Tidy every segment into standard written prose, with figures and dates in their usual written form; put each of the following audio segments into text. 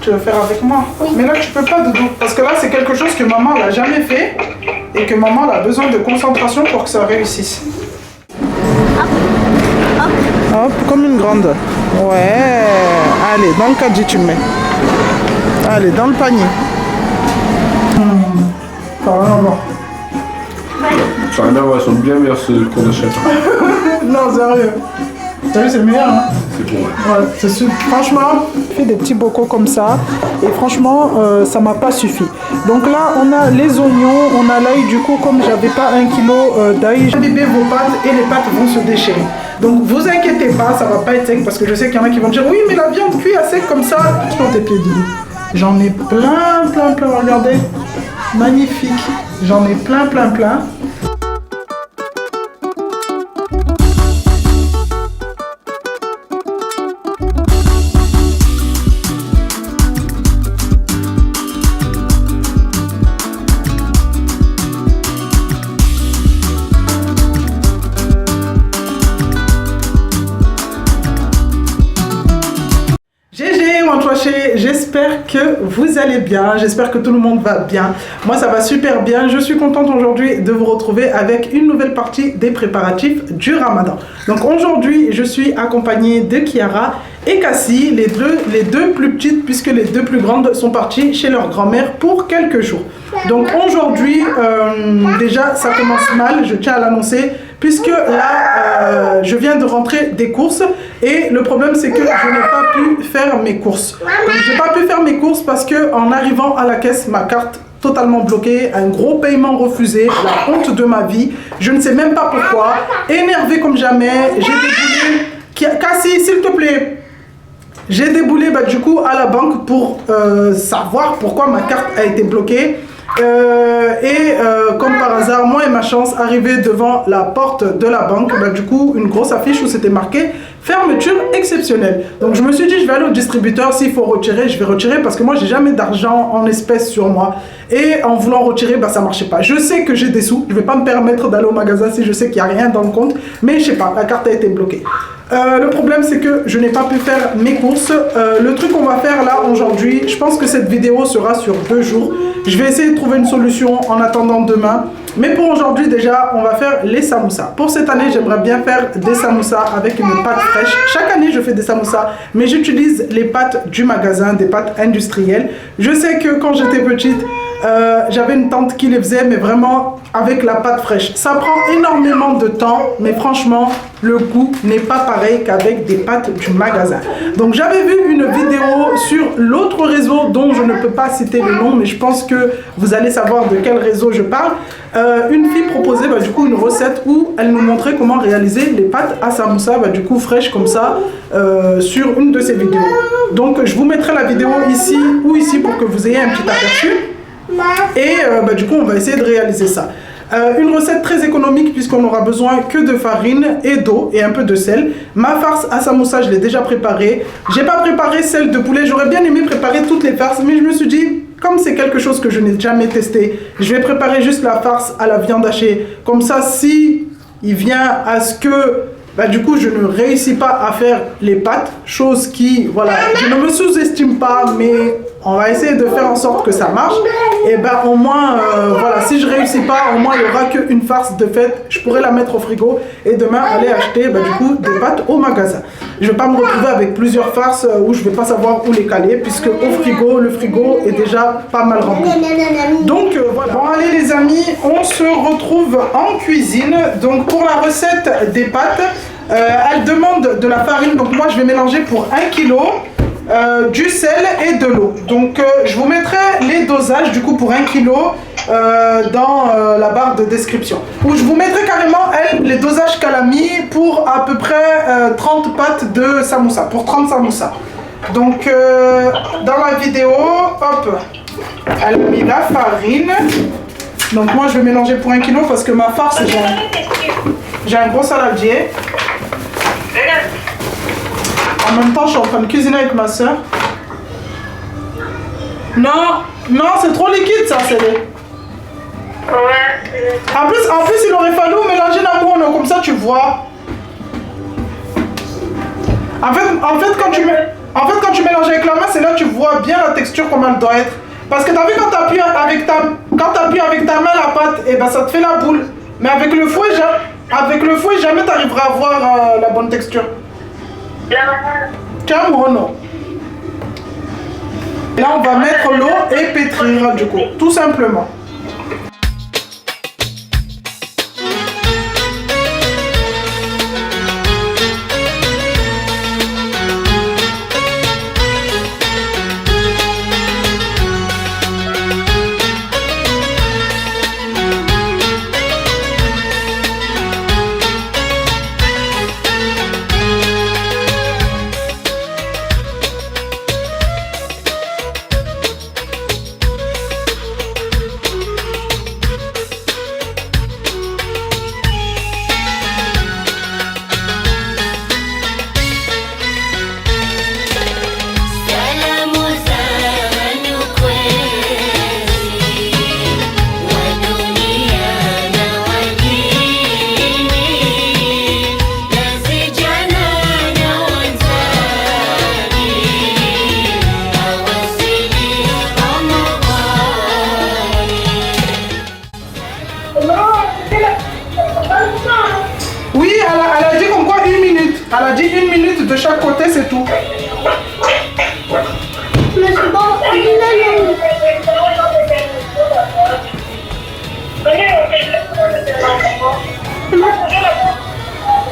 Tu veux faire avec moi? Oui. Mais là, tu peux pas, Doudou. Parce que là, c'est quelque chose que maman l'a jamais fait. Et que maman a besoin de concentration pour que ça réussisse. Hop. Hop. Hop, comme une grande. Ouais. Allez, dans le caddie, tu le mets. Allez, dans le panier. Ça va rien à voir. Ça n'a rien à voir, elles sont bien meilleures ce qu'on achète. Non, sérieux. T'as vu, c'est le meilleur, hein? C'est bon. Ouais, c'est sûr. Franchement, je fais des petits bocaux comme ça. Et franchement, ça m'a pas suffi. Donc là, on a les oignons, on a l'ail. Du coup, comme j'avais pas 1 kg d'ail, j'ai imbibé vos pâtes et les pâtes vont se déchirer. Donc vous inquiétez pas, ça va pas être sec parce que je sais qu'il y en a qui vont dire oui, mais la viande cuit à sec comme ça. Sur tes pieds, Doudou. J'en ai plein. Regardez. Magnifique. J'en ai plein. J'espère que vous allez bien, j'espère que tout le monde va bien. Moi ça va super bien, je suis contente aujourd'hui de vous retrouver avec une nouvelle partie des préparatifs du Ramadan. Donc aujourd'hui je suis accompagnée de Kiara et Cassie, les deux plus petites puisque les deux plus grandes sont parties chez leur grand-mère pour quelques jours. Donc aujourd'hui déjà ça commence mal, je tiens à l'annoncer. Puisque là, je viens de rentrer des courses et le problème c'est que je n'ai pas pu faire mes courses. Donc j'ai pas pu faire mes courses parce que en arrivant à la caisse, ma carte totalement bloquée, un gros paiement refusé, la honte de ma vie, je ne sais même pas pourquoi, énervée comme jamais, j'ai déboulé. Cassie, s'il te plaît. J'ai déboulé du coup à la banque pour savoir pourquoi ma carte a été bloquée. Comme par hasard, moi et ma chance, arrivé devant la porte de la banque, du coup une grosse affiche où c'était marqué fermeture exceptionnelle. Donc je me suis dit je vais aller au distributeur, s'il faut retirer, je vais retirer parce que moi j'ai jamais d'argent en espèces sur moi et en voulant retirer ça marchait pas. Je sais que j'ai des sous, je vais pas me permettre d'aller au magasin si je sais qu'il n'y a rien dans le compte, mais je sais pas, la carte a été bloquée. Le problème c'est que je n'ai pas pu faire mes courses. Le truc qu'on va faire là aujourd'hui, je pense que cette vidéo sera sur 2 jours. Je vais essayer de trouver une solution en attendant demain. Mais pour aujourd'hui déjà, on va faire les samoussas. Pour cette année, j'aimerais bien faire des samoussas avec une pâte fraîche. Chaque année, je fais des samoussas, mais j'utilise les pâtes du magasin, des pâtes industrielles. Je sais que quand j'étais petite, j'avais une tante qui les faisait, mais vraiment avec la pâte fraîche. Ça prend énormément de temps, mais franchement, le goût n'est pas pareil qu'avec des pâtes du magasin. Donc j'avais vu une vidéo sur l'autre réseau dont je ne peux pas citer le nom, mais je pense que vous allez savoir de quel réseau je parle. Une fille proposait du coup une recette où elle nous montrait comment réaliser les pâtes à samoussa du coup fraîches comme ça sur une de ses vidéos. Donc je vous mettrai la vidéo ici ou ici pour que vous ayez un petit aperçu. Et du coup on va essayer de réaliser ça. Une recette très économique puisqu'on n'aura besoin que de farine et d'eau et un peu de sel. Ma farce à samoussa je l'ai déjà préparée. J'ai pas préparé celle de poulet, j'aurais bien aimé préparer toutes les farces, mais je me suis dit comme c'est quelque chose que je n'ai jamais testé, je vais préparer juste la farce à la viande hachée. Comme ça, si il vient à ce que du coup je ne réussis pas à faire les pâtes, chose qui, voilà, je ne me sous-estime pas, mais on va essayer de faire en sorte que ça marche. Et au moins, voilà, si je réussis pas, au moins il n'y aura qu'une farce de fête. Je pourrais la mettre au frigo et demain aller acheter du coup des pâtes au magasin. Je ne vais pas me retrouver avec plusieurs farces où je ne vais pas savoir où les caler, puisque au frigo, le frigo est déjà pas mal rempli. Donc voilà. Bon allez les amis, on se retrouve en cuisine. Donc pour la recette des pâtes, elle demande de la farine. Donc moi je vais mélanger pour 1 kg. Du sel et de l'eau. Donc je vous mettrai les dosages du coup pour 1 kg dans la barre de description. Où je vous mettrai carrément les dosages qu'elle a mis pour à peu près 30 pâtes de samoussa, pour 30 samoussa. Donc dans la vidéo, hop, elle a mis la farine. Donc moi je vais mélanger pour 1 kg parce que ma farce, j'ai un gros saladier. En même temps, je suis en train de cuisiner avec ma soeur. Non, c'est trop liquide ça, c'est les... En plus, il aurait fallu mélanger la mono, comme ça tu vois. En fait, quand tu mélanges avec la main, c'est là que tu vois bien la texture. texture comme elle doit être. Parce que t'as vu quand t'appuies avec ta main la pâte, et ben ça te fait la boule. Mais avec le fouet, jamais t'arriveras à avoir la bonne texture. Tiens, mon non. Là, on va mettre l'eau et pétrir du coup, tout simplement. Oui, elle a dit comme quoi 1 minute. Elle a dit 1 minute de chaque côté, c'est tout. Mais c'est bon, il est long.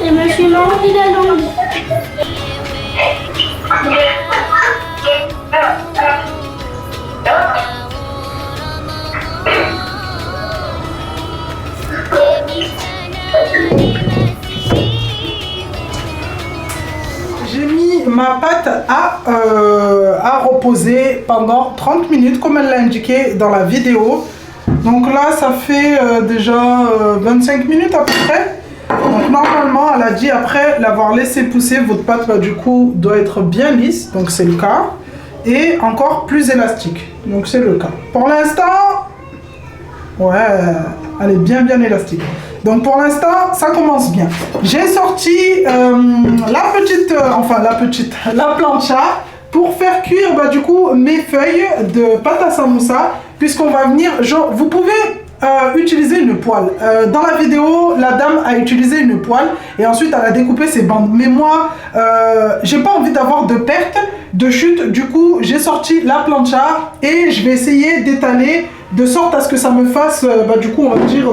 Et monsieur non, il est long. J'ai mis ma pâte à reposer pendant 30 minutes comme elle l'a indiqué dans la vidéo. Donc là ça fait déjà 25 minutes à peu près. Donc normalement elle a dit après l'avoir laissé pousser, votre pâte bah, du coup doit être bien lisse, donc c'est le cas. Et encore plus élastique, donc c'est le cas. Pour l'instant, ouais, elle est bien élastique. Donc pour l'instant, ça commence bien. J'ai sorti la plancha pour faire cuire bah, du coup mes feuilles de pâte à samoussa, puisqu'on va venir, vous pouvez utiliser une poêle. Dans la vidéo, la dame a utilisé une poêle et ensuite elle a découpé ses bandes. Mais moi, j'ai pas envie d'avoir de perte, de chute. Du coup, j'ai sorti la plancha et je vais essayer d'étaler de sorte à ce que ça me fasse, bah, du coup, on va dire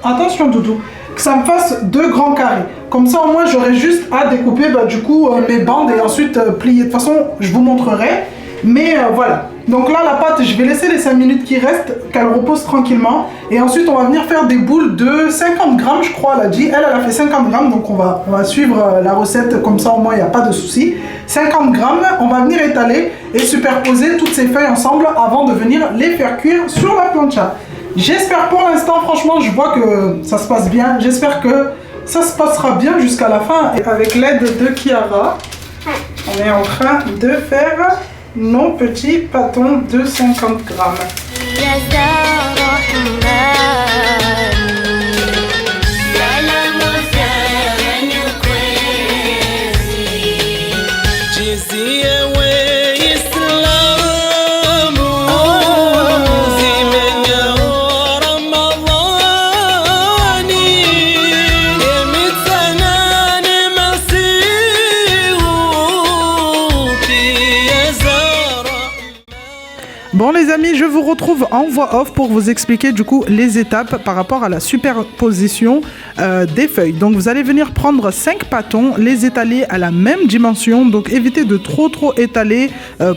attention doudou, que ça me fasse 2 grands carrés. Comme ça, au moins, j'aurai juste à découper bah, du coup mes bandes et ensuite plier. De toute façon, je vous montrerai. Mais voilà. Donc là, la pâte, je vais laisser les 5 minutes qui restent, qu'elle repose tranquillement. Et ensuite, on va venir faire des boules de 50 grammes, je crois, elle a dit. Elle a fait 50 grammes, donc on va suivre la recette, comme ça, au moins, il n'y a pas de souci. 50 grammes, on va venir étaler et superposer toutes ces feuilles ensemble avant de venir les faire cuire sur la plancha. J'espère pour l'instant, franchement, je vois que ça se passe bien. J'espère que ça se passera bien jusqu'à la fin. Et avec l'aide de Kiara, on est en train de faire nos petits pâtons de 50 grammes. Bon les amis, je vous retrouve en voix off pour vous expliquer du coup les étapes par rapport à la superposition des feuilles. Donc vous allez venir prendre 5 pâtons, les étaler à la même dimension, donc évitez de trop étaler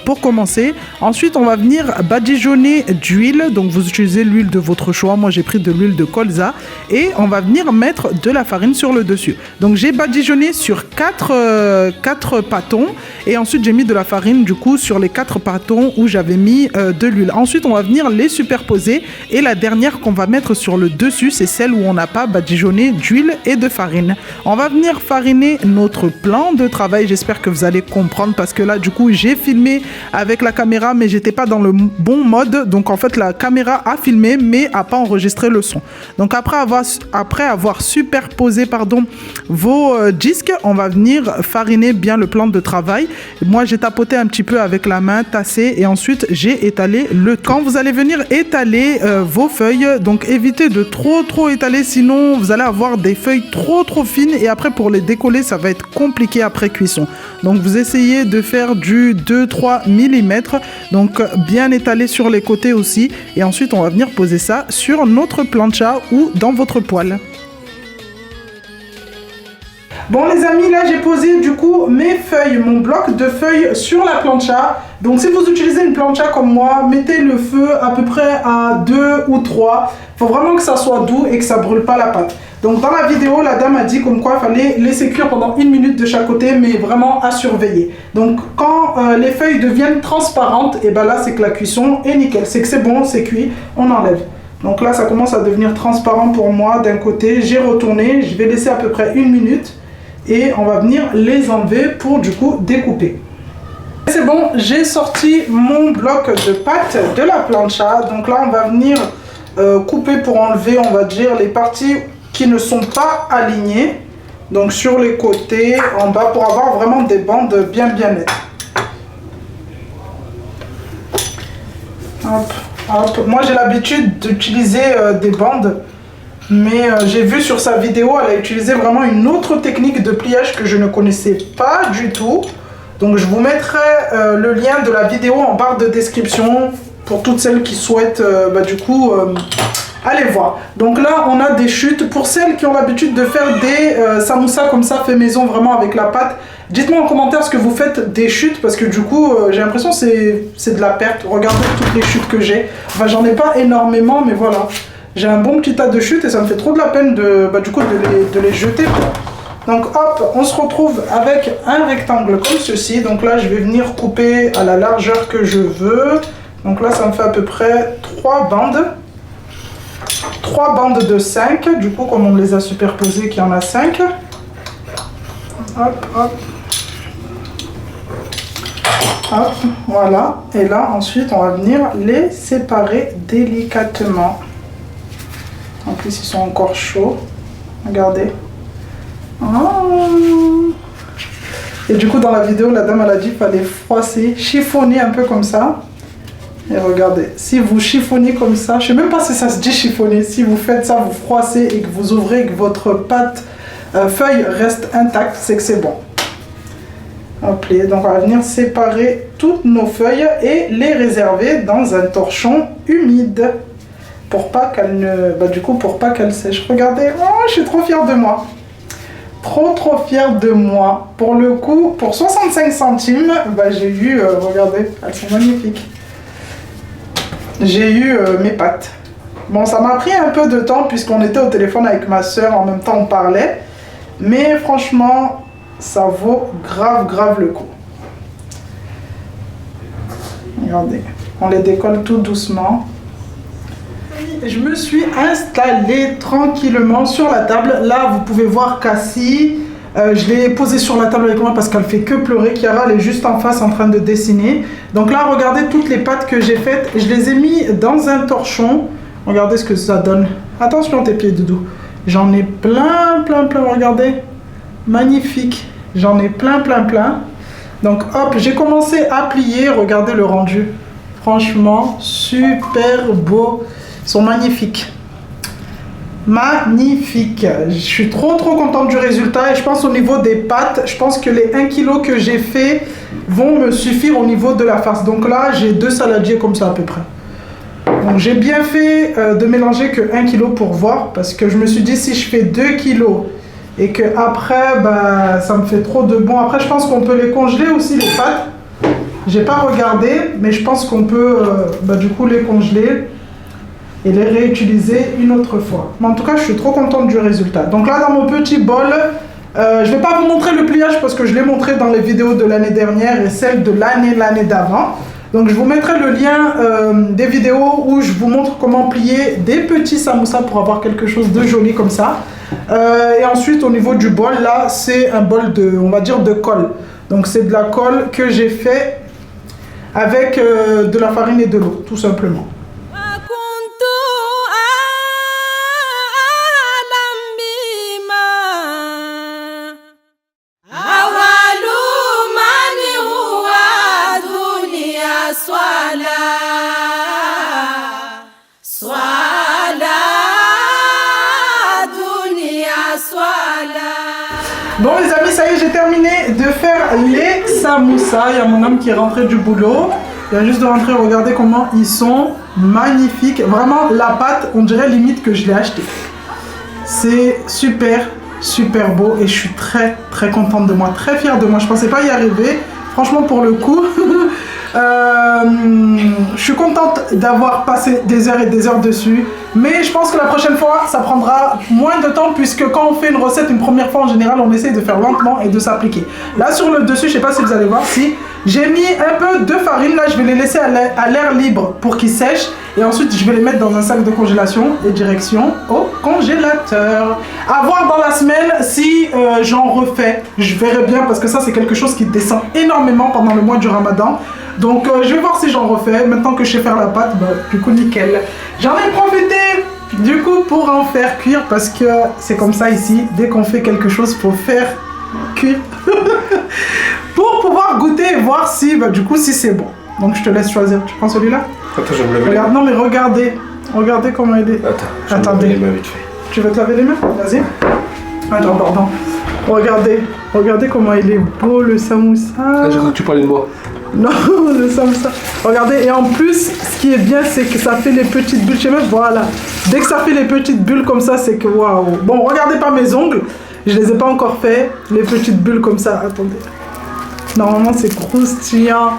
pour commencer. Ensuite on va venir badigeonner d'huile, donc vous utilisez l'huile de votre choix, moi j'ai pris de l'huile de colza, et on va venir mettre de la farine sur le dessus. Donc j'ai badigeonné sur 4 pâtons et ensuite j'ai mis de la farine du coup sur les 4 pâtons où j'avais mis de l'huile. Ensuite on va venir les superposer et la dernière qu'on va mettre sur le dessus c'est celle où on n'a pas badigeonné mélangé d'huile et de farine. On va venir fariner notre plan de travail. J'espère que vous allez comprendre parce que là, du coup, j'ai filmé avec la caméra, mais j'étais pas dans le bon mode. Donc, en fait, la caméra a filmé, mais a pas enregistré le son. Donc, après avoir superposé, vos disques, on va venir fariner bien le plan de travail. Moi, j'ai tapoté un petit peu avec la main, tassé, et ensuite, j'ai étalé le temps. Quand vous allez venir étaler vos feuilles, donc évitez de trop étaler, sinon vous allez avoir des feuilles trop fines et après pour les décoller ça va être compliqué après cuisson. Donc vous essayez de faire du 2-3 mm, donc bien étalé sur les côtés aussi, et ensuite on va venir poser ça sur notre plancha ou dans votre poêle. Bon les amis, là j'ai posé du coup mes feuilles, mon bloc de feuilles sur la plancha. Donc si vous utilisez une plancha comme moi, mettez le feu à peu près à 2 ou 3. Il faut vraiment que ça soit doux et que ça brûle pas la pâte. Donc dans la vidéo, la dame a dit comme quoi il fallait laisser cuire pendant 1 minute de chaque côté, mais vraiment à surveiller. Donc quand les feuilles deviennent transparentes, et ben là c'est que la cuisson est nickel. C'est que c'est bon, c'est cuit, on enlève. Donc là ça commence à devenir transparent pour moi d'un côté. J'ai retourné, je vais laisser à peu près 1 minute. Et on va venir les enlever pour du coup découper. C'est bon, j'ai sorti mon bloc de pâte de la plancha. Donc là on va venir couper pour enlever, on va dire, les parties qui ne sont pas alignées. Donc sur les côtés, en bas, pour avoir vraiment des bandes bien nettes. Hop, hop. Moi j'ai l'habitude d'utiliser des bandes. Mais j'ai vu sur sa vidéo, elle a utilisé vraiment une autre technique de pliage que je ne connaissais pas du tout. Donc je vous mettrai le lien de la vidéo en barre de description pour toutes celles qui souhaitent aller voir. Donc là on a des chutes. Pour celles qui ont l'habitude de faire des samoussas comme ça, fait maison vraiment avec la pâte, dites-moi en commentaire ce que vous faites des chutes, parce que du coup j'ai l'impression que c'est de la perte. Regardez toutes les chutes que j'ai. Enfin j'en ai pas énormément, mais voilà. J'ai un bon petit tas de chutes et ça me fait trop de la peine de les jeter. Donc hop, on se retrouve avec un rectangle comme ceci. Donc là, je vais venir couper à la largeur que je veux. Donc là, ça me fait à peu près 3 bandes. 3 bandes de 5. Du coup, comme on les a superposées, qu'il y en a 5. Hop, hop. Hop, voilà. Et là, ensuite, on va venir les séparer délicatement. En plus, ils sont encore chauds. Regardez. Oh. Et du coup, dans la vidéo, la dame elle a dit qu'il fallait froisser, chiffonner un peu comme ça. Et regardez, si vous chiffonnez comme ça, je ne sais même pas si ça se dit chiffonner. Si vous faites ça, vous froissez et que vous ouvrez et que votre pâte feuille reste intacte, c'est que c'est bon. Hop, donc on va venir séparer toutes nos feuilles et les réserver dans un torchon humide. Pour pas qu'elle ne... pour pas qu'elle sèche. Regardez, oh, je suis trop fière de moi. Trop fière de moi. Pour le coup, pour 65 centimes, j'ai eu... regardez, elles sont magnifiques. J'ai eu mes pâtes. Bon, ça m'a pris un peu de temps puisqu'on était au téléphone avec ma soeur, en même temps on parlait. Mais franchement, ça vaut grave le coup. Regardez, on les décolle tout doucement. Je me suis installée tranquillement sur la table. Là, vous pouvez voir Cassie. Je l'ai posée sur la table avec moi parce qu'elle fait que pleurer. Chiara, elle est juste en face en train de dessiner. Donc là, regardez toutes les pâtes que j'ai faites. Je les ai mis dans un torchon. Regardez ce que ça donne. Attention tes pieds, Doudou. J'en ai plein. Regardez. Magnifique. J'en ai plein. Donc hop, j'ai commencé à plier. Regardez le rendu. Franchement, super beau. Ils sont magnifiques. Magnifique. Je suis trop contente du résultat. Et je pense au niveau des pâtes, je pense que les 1 kg que j'ai fait vont me suffire au niveau de la farce. Donc là, j'ai 2 saladiers comme ça à peu près. Donc j'ai bien fait de mélanger que 1 kg pour voir. Parce que je me suis dit, si je fais 2 kg et que après, ça me fait trop de bon. Après, je pense qu'on peut les congeler aussi, les pâtes. J'ai pas regardé, mais je pense qu'on peut du coup les congeler et les réutiliser une autre fois. Mais en tout cas, je suis trop contente du résultat. Donc là, dans mon petit bol, je vais pas vous montrer le pliage parce que je l'ai montré dans les vidéos de l'année dernière et celle de l'année d'avant. Donc je vous mettrai le lien des vidéos où je vous montre comment plier des petits samoussas pour avoir quelque chose de joli comme ça. Et ensuite au niveau du bol, là c'est un bol de, on va dire, de colle. Donc c'est de la colle que j'ai fait avec de la farine et de l'eau, tout simplement. Bon les amis, ça y est, j'ai terminé de faire les samoussas. Il y a mon homme qui est rentré du boulot. Il vient juste de rentrer, regardez comment ils sont magnifiques. Vraiment, la pâte, on dirait limite que je l'ai acheté. C'est super, super beau et je suis très, très contente de moi, très fière de moi. Je pensais pas y arriver. Franchement, pour le coup, je suis contente d'avoir passé des heures et des heures dessus. Mais je pense que la prochaine fois, ça prendra moins de temps puisque quand on fait une recette une première fois, en général, on essaye de faire lentement et de s'appliquer. Là, sur le dessus, je sais pas si vous allez voir, si j'ai mis un peu de farine. Là, je vais les laisser à l'air libre pour qu'ils sèchent. Et ensuite, je vais les mettre dans un sac de congélation et direction au congélateur. À voir dans la semaine si j'en refais. Je verrai bien parce que ça, c'est quelque chose qui descend énormément pendant le mois du Ramadan. Donc, je vais voir si j'en refais. Maintenant que je sais faire la pâte, bah, du coup, nickel. J'en ai profité du coup pour en faire cuire parce que c'est comme ça ici. Dès qu'on fait quelque chose, il faut faire cuire pour pouvoir goûter et voir si, bah, du coup, si c'est bon. Donc, je te laisse choisir. Tu prends celui-là? Attends, je vais me laver les mains. Non, mais regardez. Regardez comment il est. Attends, attendez. les mains vite fait. Tu veux te laver les mains? Vas-y. Attends, pardon. Regardez. Regardez comment il est beau le samoussa. Ah, j'ai cru que tu parlais de moi. Non, le samoussa. Regardez, et en plus, ce qui est bien, c'est que ça fait les petites bulles. Chez moi, voilà. Dès que ça fait les petites bulles comme ça, c'est que waouh. Bon, regardez pas mes ongles. Je les ai pas encore fait. Les petites bulles comme ça. Attendez. Normalement, c'est croustillant.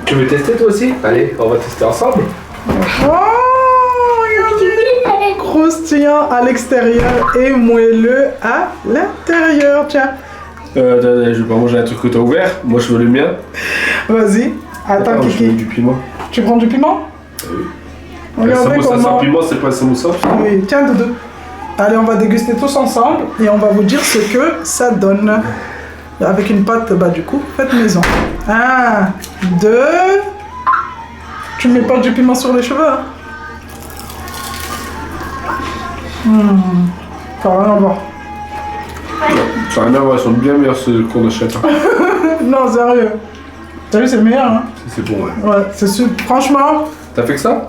Tu veux tester toi aussi? Allez, on va tester ensemble. Oh, regardez. Croustillant à l'extérieur et moelleux à l'intérieur. Tiens. Je vais pas manger un truc que t'as ouvert. Moi, je veux le mien. Vas-y. Attends, je Kiki. veux du piment. Tu prends du piment? Oui. Regardez Un samoussa comment... sans piment, c'est pas un samoussa? Oui, tiens, Doudou. Allez, on va déguster tous ensemble et on va vous dire ce que ça donne. Avec une pâte, bah du coup, faites maison. 1, 2... Tu mets pas du piment sur les cheveux, hein? Ça va rien à voir. Ça n'a rien à voir, elles sont bien meilleures ceux qu'on achète. Hein. Non, sérieux. T'as vu, c'est le meilleur, hein? C'est bon, ouais. Ouais, c'est sûr. Franchement... T'as fait que ça?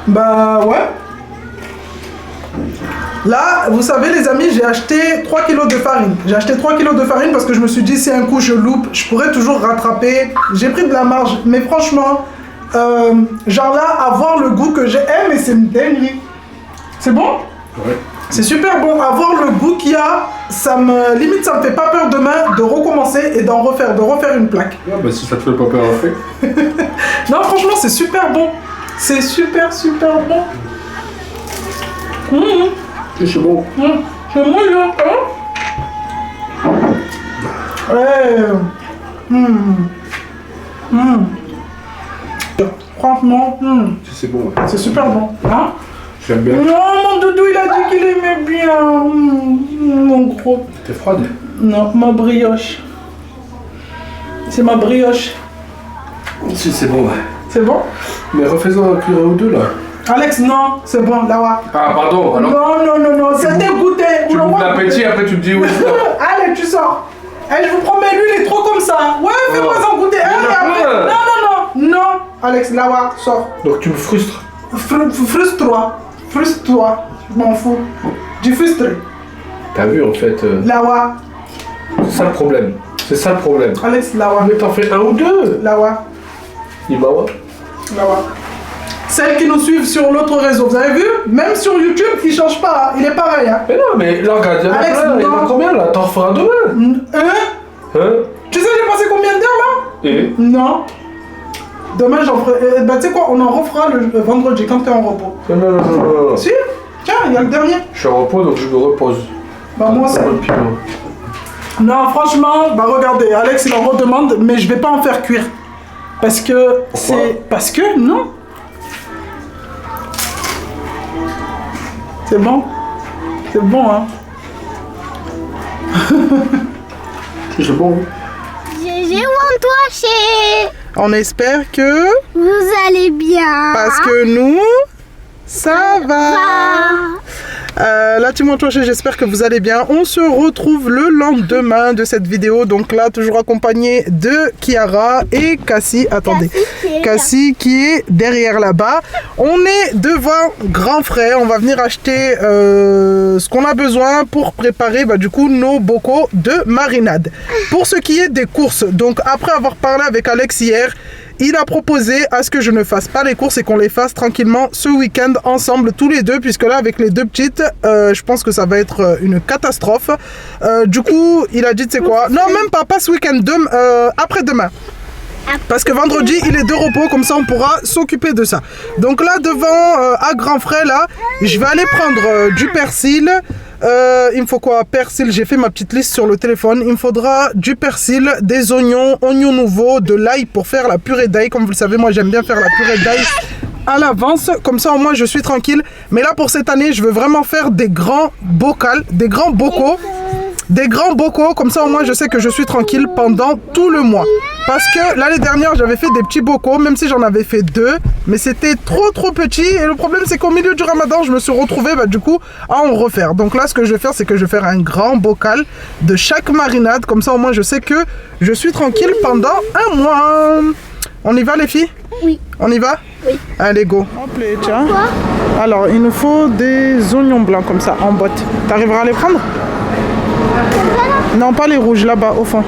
Bah ouais. Là, vous savez les amis, j'ai acheté 3 kilos de farine. J'ai acheté 3 kilos de farine parce que je me suis dit si un coup je loupe, je pourrais toujours rattraper. J'ai pris de la marge, mais franchement, genre là, avoir le goût que j'ai, mais c'est une dinguerie. C'est bon? Ouais. C'est super bon. Avoir le goût qu'il y a, ça me limite, ça me fait pas peur demain de recommencer et d'en refaire, de refaire une plaque. Ah bah si ça te fait pas peur en fait. Non, franchement, c'est super bon. C'est super, super bon. C'est bon. C'est moelleux, hein? Ouais. Franchement, C'est bon, ouais. c'est super bon. Hein? J'aime bien. Non, mon doudou, il a dit qu'il aimait bien. Mon gros. T'es froide? Non, ma brioche. C'est ma brioche. Si, c'est bon, ouais. C'est bon? Mais refais-en un cuillère ou deux là. Alex, non, c'est bon, là, ouais. Ah, pardon, alors. Non, c'était goûté. Tu bouffes l'appétit, après tu me dis oui. Allez, tu sors. Eh, je vous promets, lui, il est trop comme ça. Ouais, fais-moi en goûter. Allez, après. Non. Alex, là, ouais, sors. Donc tu me frustres. Frustre-toi. Frustre-toi. Je m'en fous. Du frustré. T'as vu en fait. Là, ouais. C'est ça le problème. C'est ça le problème. Alex, là, ouais. Mais t'en fais un ou deux. Là, ouais. Imawa. Là, ouais. Celles qui nous suivent sur l'autre réseau, vous avez vu? Même sur YouTube, il change pas, hein. Il est pareil. Hein. Mais non, mais là, regarde, il y en a Alex, plein. Il y en a non. combien là? T'en referas demain? Hein? Tu sais, j'ai passé combien d'heures là? Et? Non. Demain, j'en ferai. Bah, tu sais quoi, on en refera le vendredi quand t'es en repos. Non. Si? Tiens, il y a le dernier. Je suis en repos donc je me repose. Bah, moi, c'est ça. le piment. Non, franchement, bah regardez, Alex il en redemande, mais je vais pas en faire cuire. Parce que c'est... Parce que, non. C'est bon. C'est bon, hein. C'est bon. J'ai chez. On espère que... Vous allez bien. Parce que nous, ça va. Là, Timon Touaché, j'espère que vous allez bien. On se retrouve le lendemain de cette vidéo. Donc là, toujours accompagné de Kiara et Cassie. Attendez, Cassie qui est derrière là-bas. On est devant Grand Frais. On va venir acheter ce qu'on a besoin pour préparer du coup nos bocaux de marinade. Pour ce qui est des courses, donc après avoir parlé avec Alex hier, il a proposé à ce que je ne fasse pas les courses et qu'on les fasse tranquillement ce week-end ensemble tous les deux, puisque là avec les deux petites, je pense que ça va être une catastrophe. Du coup, il a dit, tu sais quoi, non même pas ce week-end, après-demain. Parce que vendredi, il est de repos, comme ça on pourra s'occuper de ça. Donc là, devant, à Grand Frais, là, je vais aller prendre du persil. Il me faut quoi? Persil, j'ai fait ma petite liste sur le téléphone. Il me faudra du persil, des oignons nouveaux, de l'ail pour faire la purée d'ail. Comme vous le savez, moi j'aime bien faire la purée d'ail à l'avance, comme ça au moins je suis tranquille. Mais là pour cette année, je veux vraiment faire des grands bocaux, des grands bocaux, comme ça au moins je sais que je suis tranquille pendant tout le mois. Parce que l'année dernière j'avais fait des petits bocaux, même si j'en avais fait 2, mais c'était trop petit. Et le problème c'est qu'au milieu du ramadan je me suis retrouvée du coup à en refaire. Donc là ce que je vais faire, c'est que je vais faire un grand bocal de chaque marinade, comme ça au moins je sais que je suis tranquille pendant un mois. On y va les filles? Oui. On y va? Oui. Allez go. Hop les, tiens. Alors il nous faut des oignons blancs comme ça en boîte. T'arriveras à les prendre? Non, pas les rouges là-bas au fond.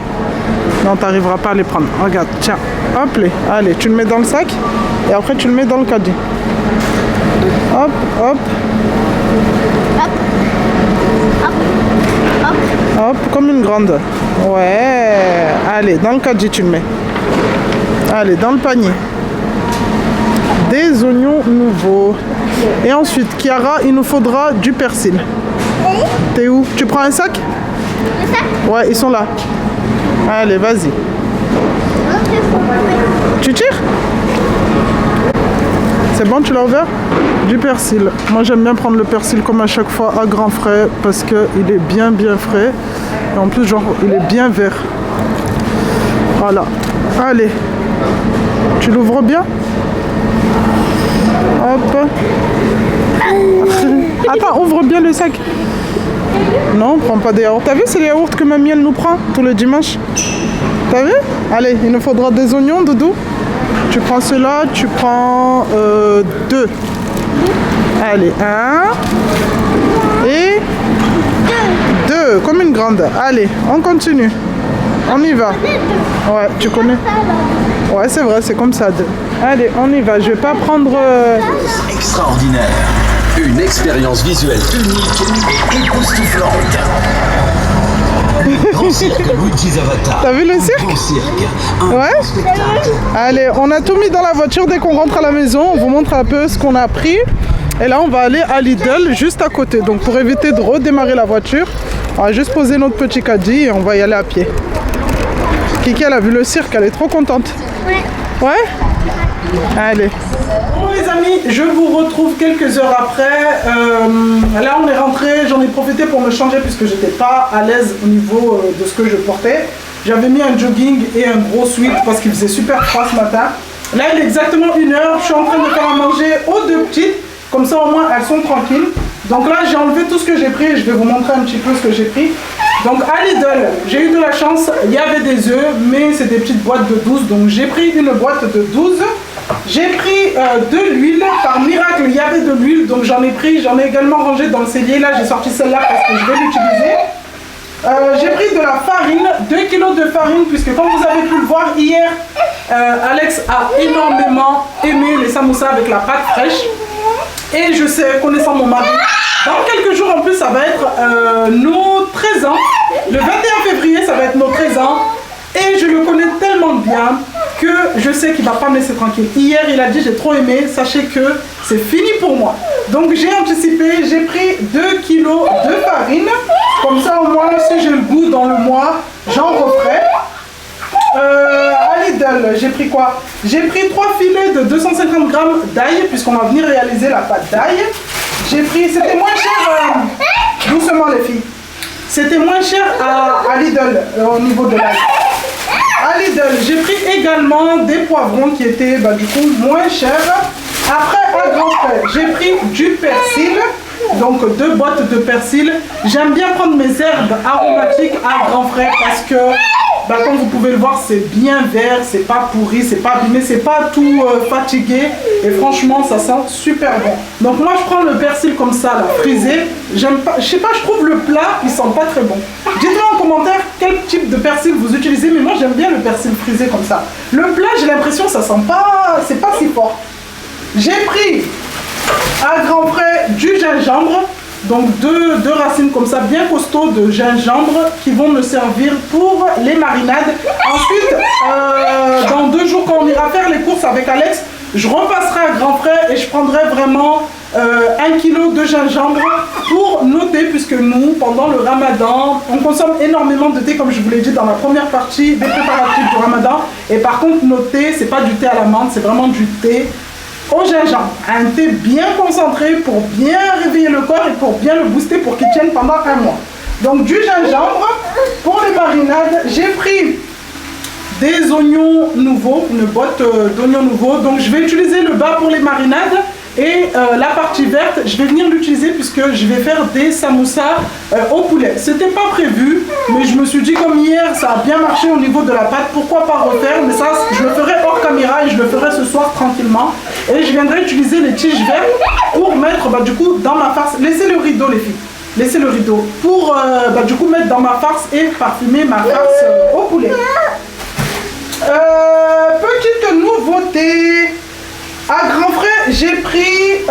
Non, t'arriveras pas à les prendre. Regarde, tiens. Hop les. Allez, tu le mets dans le sac et après tu le mets dans le caddie. Hop, hop. Hop, comme une grande. Ouais. Allez, dans le caddie tu le mets. Allez, dans le panier. Des oignons nouveaux. Et ensuite, Kiara, il nous faudra du persil. T'es où? Tu prends un sac? Le sac? Ouais, ils sont là. Allez, vas-y. Tu tires? C'est bon, tu l'as ouvert? Du persil. Moi, j'aime bien prendre le persil comme à chaque fois à Grand Frais parce qu'il est bien frais. Et en plus, genre, il est bien vert. Voilà. Allez. Tu l'ouvres bien? Hop. Attends, ouvre bien le sac. Non, prends pas des yaourts. T'as vu, c'est les yaourts que mamie elle nous prend tous les dimanches. T'as vu? Allez, il nous faudra des oignons, Doudou. Tu prends cela, tu prends 2. Allez, 1 et 2, comme une grande. Allez, on continue. On y va. Ouais, tu connais? Ouais, c'est vrai, c'est comme ça. 2. Allez, on y va. Je vais pas prendre... Extraordinaire. Une expérience visuelle unique et époustouflante. Le grand cirque Luigi's Avatar. T'as vu le cirque? Un grand cirque. Un Ouais. grand spectacle. Allez, on a tout mis dans la voiture. Dès qu'on rentre à la maison, on vous montre un peu ce qu'on a pris. Et là, on va aller à Lidl, juste à côté. Donc, pour éviter de redémarrer la voiture, on va juste poser notre petit caddie et on va y aller à pied. Kiki, elle a vu le cirque, elle est trop contente. Ouais. Ouais? Allez. Bon les amis, je vous retrouve quelques heures après. Là on est rentré, j'en ai profité pour me changer puisque j'étais pas à l'aise au niveau de ce que je portais. J'avais mis un jogging et un gros sweat parce qu'il faisait super froid ce matin. Là il est exactement 1h, je suis en train de faire à manger aux 2 petites. Comme ça au moins elles sont tranquilles. Donc là j'ai enlevé tout ce que j'ai pris et je vais vous montrer un petit peu ce que j'ai pris. Donc à Lidl, j'ai eu de la chance, il y avait des œufs, mais c'est des petites boîtes de 12. Donc j'ai pris une boîte de 12. J'ai pris de l'huile, par miracle il y avait de l'huile, donc j'en ai pris, j'en ai également rangé dans le cellier. Là j'ai sorti celle-là parce que je vais l'utiliser. J'ai pris de la farine, 2 kg de farine, puisque comme vous avez pu le voir hier, Alex a énormément aimé les samoussas avec la pâte fraîche. Et je sais, connaissant mon mari, dans quelques jours en plus ça va être nos 13 ans. Le 21 février ça va être nos 13 ans. Et je le connais tellement bien que je sais qu'il ne va pas me laisser tranquille. Hier il a dit j'ai trop aimé, sachez que c'est fini pour moi. Donc j'ai anticipé, j'ai pris 2 kg de farine. Comme ça, au moins, si j'ai le goût dans le mois, j'en referai. À Lidl, j'ai pris quoi? J'ai pris 3 filets de 250 grammes d'ail, puisqu'on va venir réaliser la pâte d'ail. J'ai pris, c'était moins cher, doucement les filles. C'était moins cher à Lidl, au niveau de l'ail. À Lidl, j'ai pris également des poivrons qui étaient du coup moins chers. Après, à grand frais, j'ai pris du persil. Donc 2 boîtes de persil. J'aime bien prendre mes herbes aromatiques à grand frais parce que comme vous pouvez le voir, c'est bien vert, c'est pas pourri, c'est pas abîmé, c'est pas tout fatigué. Et franchement, ça sent super bon. Donc moi, je prends le persil comme ça, là, frisé. J'aime pas, je sais pas, je trouve le plat, il sent pas très bon. Dites-moi en commentaire quel type de persil vous utilisez, mais moi j'aime bien le persil frisé comme ça. Le plat, j'ai l'impression que ça sent pas, c'est pas si fort. J'ai pris à grand frais du gingembre, donc deux racines comme ça bien costauds de gingembre qui vont me servir pour les marinades. Ensuite, dans 2 jours quand on ira faire les courses avec Alex, je repasserai à grand frais et je prendrai vraiment 1 kg de gingembre pour nos thés, puisque nous, pendant le ramadan, on consomme énormément de thé, comme je vous l'ai dit dans la première partie des préparatifs du ramadan. Et par contre, nos thés, c'est pas du thé à la menthe, c'est vraiment du thé au gingembre. Un thé bien concentré pour bien réveiller le corps et pour bien le booster pour qu'il tienne pendant 1 mois. Donc du gingembre. Pour les marinades, j'ai pris des oignons nouveaux, une boîte d'oignons nouveaux. Donc je vais utiliser le bas pour les marinades et la partie verte, je vais venir l'utiliser puisque je vais faire des samoussas au poulet. C'était pas prévu, mais je me suis dit comme hier, ça a bien marché au niveau de la pâte, pourquoi pas refaire, mais ça, je le ferai hors caméra et je le ferai ce soir tranquillement. Et je viendrai utiliser les tiges vertes pour mettre du coup dans ma farce. Laissez le rideau les filles, laissez le rideau pour du coup mettre dans ma farce et parfumer ma farce au poulet. Petite nouveauté, à grand frais, j'ai pris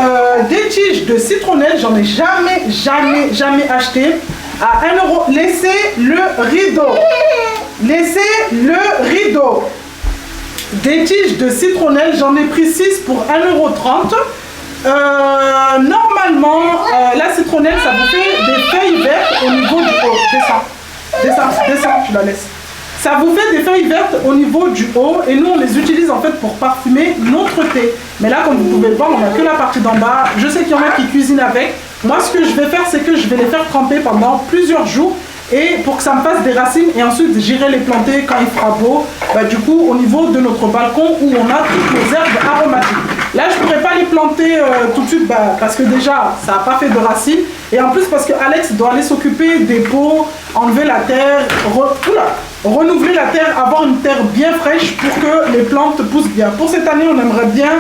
des tiges de citronnelle, j'en ai jamais acheté. À 1 €, laissez le rideau. Laissez le rideau. Des tiges de citronnelle, j'en ai pris 6 pour 1,30 €. Normalement, la citronnelle, ça vous fait des feuilles vertes au niveau du haut. Descends, tu la laisses. Ça vous fait des feuilles vertes au niveau du haut et nous on les utilise en fait pour parfumer notre thé. Mais là comme vous pouvez le voir, on n'a que la partie d'en bas. Je sais qu'il y en a qui cuisinent avec. Moi ce que je vais faire, c'est que je vais les faire tremper pendant plusieurs jours et pour que ça me fasse des racines et ensuite j'irai les planter quand il fera beau, du coup au niveau de notre balcon où on a toutes les herbes aromatiques. Là je pourrais pas les planter tout de suite parce que déjà ça n'a pas fait de racines et en plus parce que Alex doit aller s'occuper des pots, enlever la terre, renouveler la terre, avoir une terre bien fraîche pour que les plantes poussent bien. Pour cette année on aimerait bien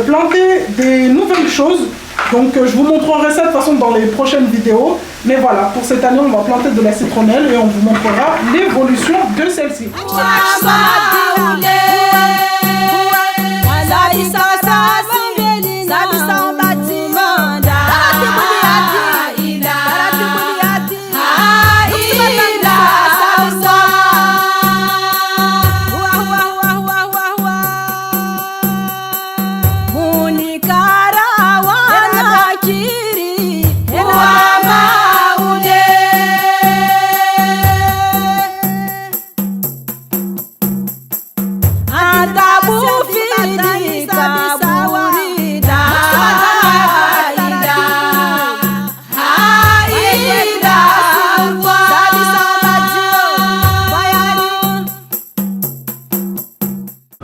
planter des nouvelles choses. Donc je vous montrerai ça de toute façon dans les prochaines vidéos. Mais voilà, pour cette année on va planter de la citronnelle et on vous montrera l'évolution de celle-ci.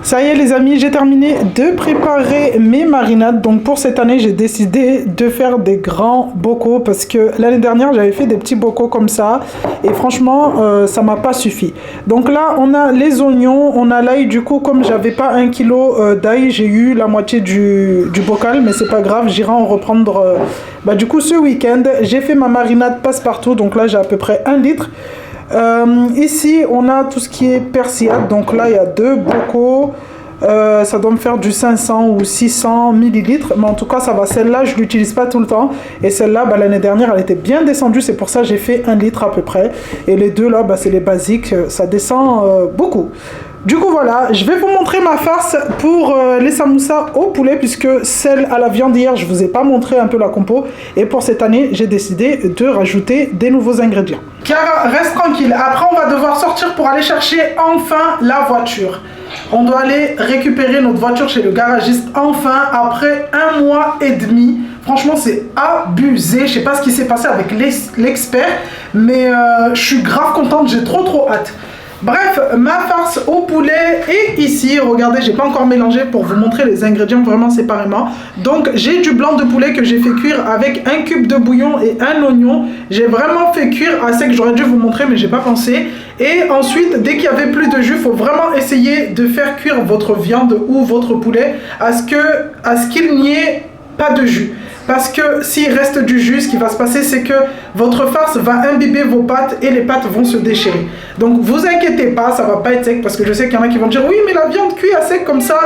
Ça y est les amis, j'ai terminé de préparer mes marinades. Donc pour cette année, j'ai décidé de faire des grands bocaux parce que l'année dernière, j'avais fait des petits bocaux comme ça. Et franchement, ça m'a pas suffi. Donc là, on a les oignons, on a l'ail. Du coup, comme j'avais pas 1 kg d'ail, j'ai eu la moitié du bocal. Mais c'est pas grave, j'irai en reprendre du coup ce week-end. J'ai fait ma marinade passe-partout. Donc là, j'ai à peu près 1 litre. Ici on a tout ce qui est persillade, donc là il y a 2 bocaux, ça doit me faire du 500 ou 600 millilitres, mais en tout cas ça va. Celle-là je l'utilise pas tout le temps et celle-là l'année dernière elle était bien descendue, c'est pour ça j'ai fait 1 litre à peu près, et les deux là c'est les basiques, ça descend beaucoup. Du coup voilà, je vais vous montrer ma farce pour les samoussas au poulet, puisque celle à la viande hier, je vous ai pas montré un peu la compo. Et pour cette année, j'ai décidé de rajouter des nouveaux ingrédients. Chiara, reste tranquille. Après, on va devoir sortir pour aller chercher enfin la voiture. On doit aller récupérer notre voiture chez le garagiste enfin, après 1 mois et demi. Franchement, c'est abusé. Je sais pas ce qui s'est passé avec l'expert, mais je suis grave contente. J'ai trop hâte. Bref, ma farce au poulet est ici. Regardez, j'ai pas encore mélangé pour vous montrer les ingrédients vraiment séparément. Donc, j'ai du blanc de poulet que j'ai fait cuire avec 1 cube de bouillon et 1 oignon. J'ai vraiment fait cuire à sec. J'aurais dû vous montrer, mais j'ai pas pensé. Et ensuite, dès qu'il y avait plus de jus, il faut vraiment essayer de faire cuire votre viande ou votre poulet à ce qu'il n'y ait pas de jus. Parce que s'il reste du jus, ce qui va se passer, c'est que votre farce va imbiber vos pâtes et les pâtes vont se déchirer. Donc, vous inquiétez pas, ça va pas être sec, parce que je sais qu'il y en a qui vont dire « Oui, mais la viande cuit à sec comme ça,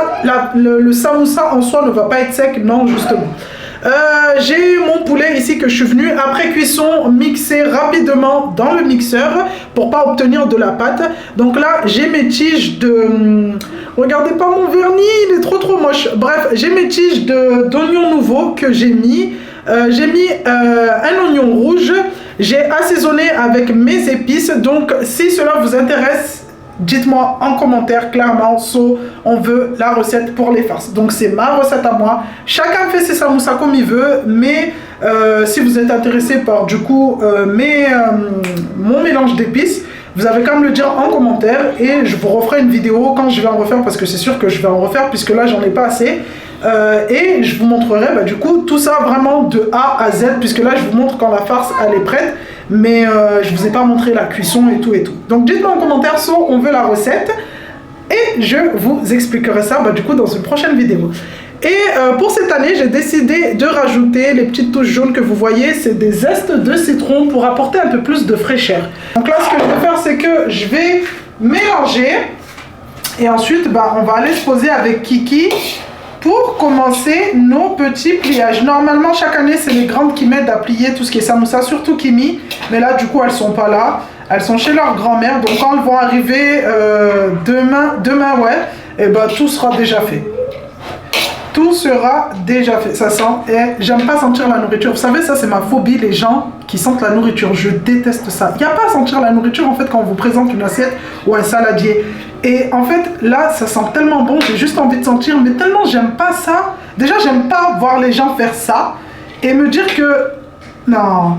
le samoussa en soi ne va pas être sec. » Non, justement. J'ai mon poulet ici que je suis venu après cuisson mixer rapidement dans le mixeur pour pas obtenir de la pâte. Donc là, j'ai mes tiges de... Regardez pas mon vernis, il est trop moche. Bref, j'ai mes tiges d'oignons nouveaux que j'ai mis. J'ai mis un oignon rouge. J'ai assaisonné avec mes épices. Donc, si cela vous intéresse, dites-moi en commentaire clairement. On veut la recette pour les farces. Donc, c'est ma recette à moi. Chacun fait ses samoussas comme il veut. Mais si vous êtes intéressé par du coup mon mélange d'épices, vous avez qu'à me le dire en commentaire et je vous referai une vidéo quand je vais en refaire, parce que c'est sûr que je vais en refaire puisque là j'en ai pas assez. Et je vous montrerai du coup tout ça vraiment de A à Z, puisque là je vous montre quand la farce elle est prête, mais je vous ai pas montré la cuisson et tout. Donc dites-moi en commentaire si on veut la recette et je vous expliquerai ça du coup dans une prochaine vidéo. Et pour cette année, j'ai décidé de rajouter les petites touches jaunes que vous voyez. C'est des zestes de citron pour apporter un peu plus de fraîcheur. Donc là, ce que je vais faire, c'est que je vais mélanger. Et ensuite, on va aller se poser avec Kiki pour commencer nos petits pliages. Normalement, chaque année, c'est les grandes qui m'aident à plier tout ce qui est samoussa, surtout Kimi. Mais là, du coup, elles sont pas là. Elles sont chez leur grand-mère. Donc quand elles vont arriver demain, ouais, et tout sera déjà fait. Tout sera déjà fait, ça sent, et j'aime pas sentir la nourriture. Vous savez, ça c'est ma phobie, les gens qui sentent la nourriture, je déteste ça. Il n'y a pas à sentir la nourriture en fait quand on vous présente une assiette ou un saladier. Et en fait, là, ça sent tellement bon, j'ai juste envie de sentir, mais tellement j'aime pas ça. Déjà, j'aime pas voir les gens faire ça et me dire que, non,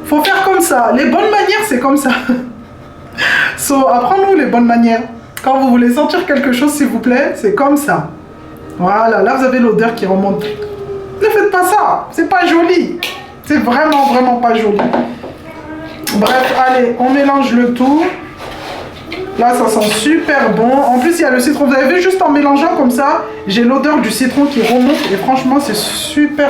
faut faire comme ça. Les bonnes manières, c'est comme ça. Apprends-nous les bonnes manières. Quand vous voulez sentir quelque chose, s'il vous plaît, c'est comme ça. Voilà, là vous avez l'odeur qui remonte. Ne faites pas ça, c'est pas joli. C'est vraiment pas joli. Bref, allez, on mélange le tout. Là, ça sent super bon. En plus, il y a le citron. Vous avez vu, juste en mélangeant comme ça, j'ai l'odeur du citron qui remonte. Et franchement, c'est super.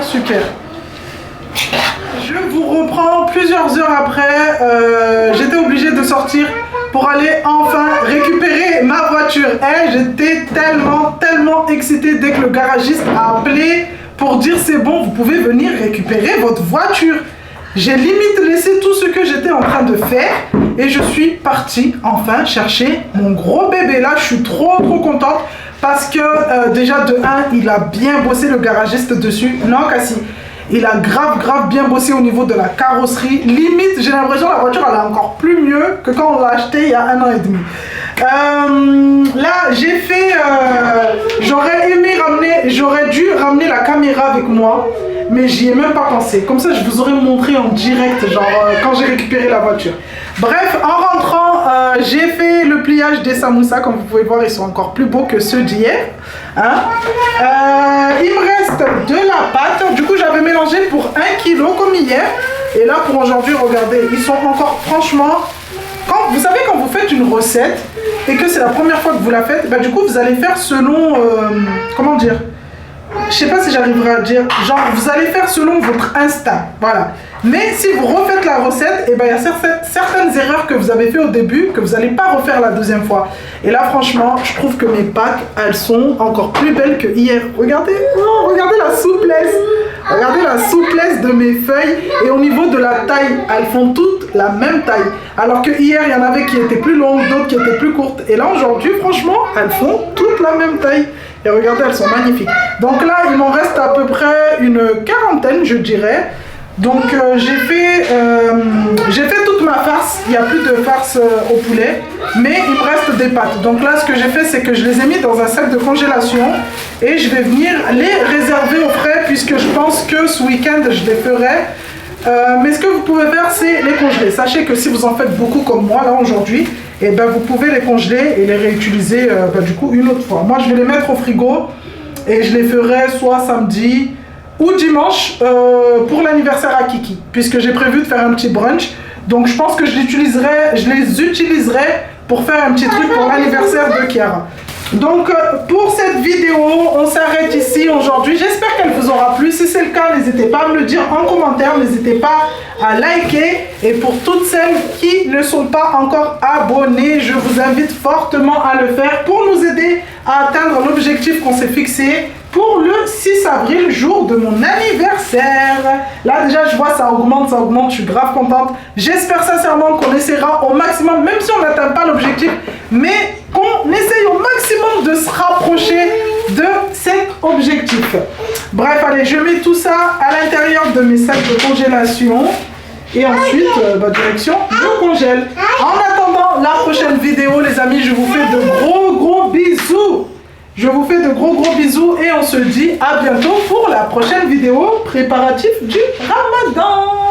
Je vous reprends plusieurs heures après. J'étais obligée de sortir pour aller enfin récupérer ma voiture. Et j'étais tellement excitée dès que le garagiste a appelé pour dire c'est bon, vous pouvez venir récupérer votre voiture. J'ai limite laissé tout ce que j'étais en train de faire et je suis partie enfin chercher mon gros bébé. Là, je suis trop contente parce que déjà de 1, il a bien bossé le garagiste dessus. Non, Cassie. Il a grave bien bossé au niveau de la carrosserie. Limite, j'ai l'impression que la voiture elle est encore plus mieux que quand on l'a acheté il y a 1 an et demi. Là, j'ai fait... j'aurais dû ramener la caméra avec moi, mais j'y ai même pas pensé. Comme ça, je vous aurais montré en direct, quand j'ai récupéré la voiture. Bref, en rentrant, j'ai fait le pliage des samoussas. Comme vous pouvez voir, ils sont encore plus beaux que ceux d'hier. Il me reste de la pâte. Du coup, j'avais mélangé pour 1 kg comme hier. Et là, pour aujourd'hui, regardez, ils sont encore, franchement... Vous savez, quand vous faites une recette et que c'est la première fois que vous la faites, du coup, vous allez faire selon... comment dire? Je sais pas si j'arriverai à dire. Vous allez faire selon votre instinct. Voilà. Mais si vous refaites la recette, et ben, il y a certaines erreurs que vous avez fait au début que vous n'allez pas refaire la deuxième fois. Et là, franchement, je trouve que mes Pâques, elles sont encore plus belles que hier. Regardez, oh, regardez la souplesse. Regardez la souplesse de mes feuilles. Et au niveau de la taille, elles font toutes la même taille. Alors que hier, il y en avait qui étaient plus longues, d'autres qui étaient plus courtes. Et là, aujourd'hui, franchement, elles font toutes la même taille. Et regardez, elles sont magnifiques. Donc là, il m'en reste à peu près une quarantaine, je dirais. Donc j'ai fait toute ma farce. Il n'y a plus de farce au poulet, mais il me reste des pâtes. Donc là, ce que j'ai fait, c'est que je les ai mis dans un sac de congélation et je vais venir les réserver au frais puisque je pense que ce week-end, je les ferai. Mais ce que vous pouvez faire, c'est les congeler. Sachez que si vous en faites beaucoup comme moi, là, aujourd'hui, et ben, vous pouvez les congeler et les réutiliser du coup une autre fois. Moi, je vais les mettre au frigo et je les ferai soit samedi ou dimanche pour l'anniversaire à Kiki, puisque j'ai prévu de faire un petit brunch. Donc je pense que je les utiliserai pour faire un petit truc pour l'anniversaire de Kiara. Donc pour cette vidéo, on s'arrête ici aujourd'hui. J'espère qu'elle vous aura plu. Si c'est le cas, n'hésitez pas à me le dire en commentaire. N'hésitez pas à liker. Et pour toutes celles qui ne sont pas encore abonnées, je vous invite fortement à le faire pour nous aider à atteindre l'objectif qu'on s'est fixé pour le 6 avril, jour de mon anniversaire. Là déjà je vois ça augmente, je suis grave contente. J'espère sincèrement qu'on essaiera au maximum, même si on n'atteint pas l'objectif, mais qu'on essaye au maximum de se rapprocher de cet objectif. Bref, allez, je mets tout ça à l'intérieur de mes sacs de congélation. Et ensuite, direction, je congèle. En attendant la prochaine vidéo, les amis, je vous fais de gros bisous. Je vous fais de gros bisous et on se dit à bientôt pour la prochaine vidéo préparatif du Ramadan.